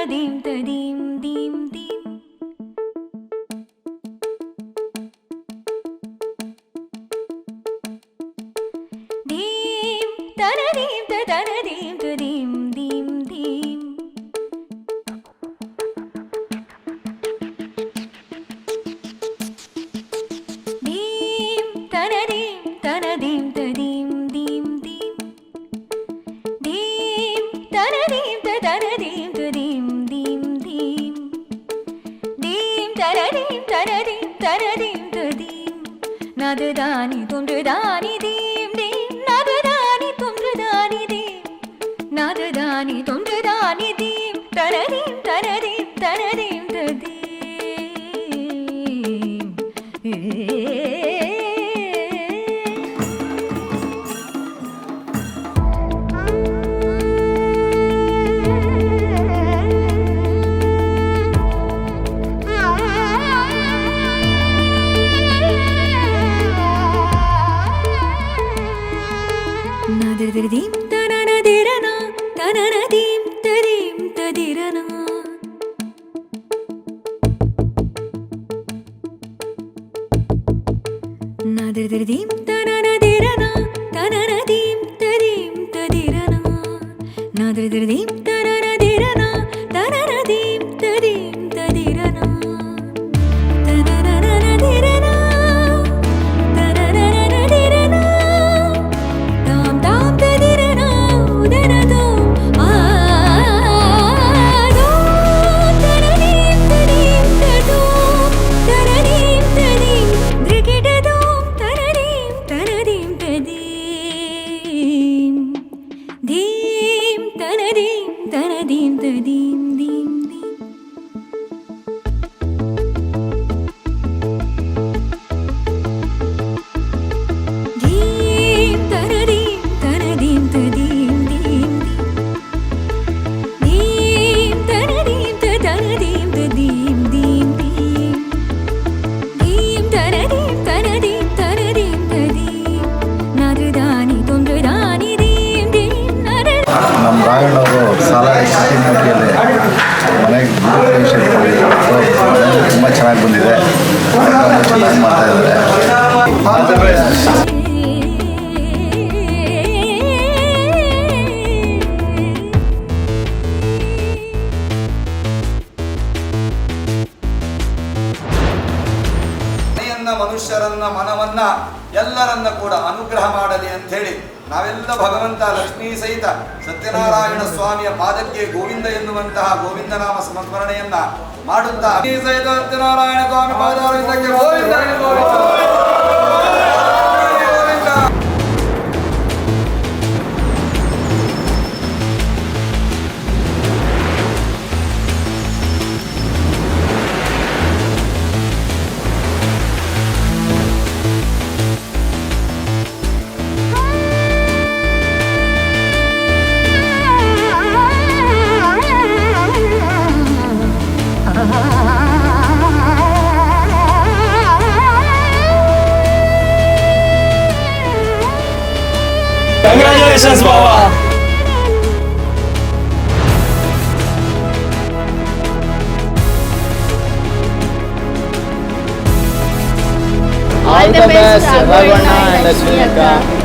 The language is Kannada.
ತನನದೀಂ ತದೀಂ ದೀಂ ದೀಂ ದೀಂ ತನದೀಂ ತನದೀಂ ತದೀಂ ದೀಂ ದೀಂ ದೀಂ ತನದೀಂ ತನದೀಂ ತದೀಂ ದೀಂ ದೀಂ ದೀಂ ತನದೀಂ ತನದೀಂ ತದೀಂ ದೀಂ ದೀಂ ದೀಂ ತನದೀಂ ತನದೀಂ ತನದೀಂ ತದೀಂ ನದದಾನಿ ತುಂದ್ರದಾನಿ ದೀಂ ದೀಂ ನದದಾನಿ ತುಂದ್ರದಾನಿ ದೀಂ ನದದಾನಿ ತುಂದ್ರದಾನಿ ದೀಂ ತನದೀಂ ತನದೀಂ ತನದೀಂ ತದೀಂ ನದದದೀಂ ತನನದಿರನ ತನನದೀಂ ತದೀಂ ತದಿರನ ನದದದೀಂ ತನನದಿರನ ತನನದೀಂ ತದೀಂ ತದಿರನ ನದದದೀಂ ತನನದಿರನ ತನನದೀಂ ತದೀಂ ತದಿರನ ತನನನದಿರನ ತನನನದಿರನ ತಾಂ ತಾಂ ತದಿರನ ಉದನದೋ ಆದೋ ತನನೀಂ ತದೀಂ ತದೋ ತನನೀಂ ತದೀಂ ದ್ರಿಗಿಡದೋ ತನನೀಂ ತನದೀಂ ತದೀಂ ಧೀಂ ತನದೀಂ ತನದೀಂ ತದೀಂ ದೀಂ ದೀಂ ಧೀಂ ತನದೀಂ ತನದೀಂ ತದೀಂ ದೀಂ ದೀಂ ತನದೀಂ ತನದೀಂ ತದೀಂ ದೀಂ ದೀಂ ದೀಂ ತನದೀಂ ತನದೀಂ ತನದೀಂ ತದೀಂ ನದದಾನಿ ತುಂದ್ರದಾನಿ ದೀಂ ದೀಂ ನದ ನಮ್ಮ ರಾಯಣ್ಣವರು ಸಾಲ ಸಿಟಿಯಲ್ಲಿ ಮನೆಗೆ ತುಂಬ ಚೆನ್ನಾಗಿ ಬಂದಿದೆ ಚೆನ್ನಾಗಿ ಮಾಡ್ತಾ ಇದ್ದಾರೆ. ಮನುಷ್ಯರನ್ನ ಮನವನ್ನ ಎಲ್ಲರನ್ನ ಕೂಡ ಅನುಗ್ರಹ ಮಾಡಲಿ ಅಂತ ಹೇಳಿ ನಾವೆಲ್ಲ ಭಗವಂತ ಲಕ್ಷ್ಮೀ ಸಹಿತ ಸತ್ಯನಾರಾಯಣ ಸ್ವಾಮಿಯ ಪಾದಕ್ಕೆ ಗೋವಿಂದ ಎನ್ನುವಂತಹ ಗೋವಿಂದ ನಾಮ ಸಂಸ್ಮರಣೆಯನ್ನ ಮಾಡುತ್ತಾ ಸಹಿತ ಸತ್ಯನಾರಾಯಣ ಸ್ವಾಮಿ ಪಾದಾರವಿಂದಕ್ಕೆ Govinda Govinda. Congratulations, Baba! All the best, Varvana and Lakshmi Akka.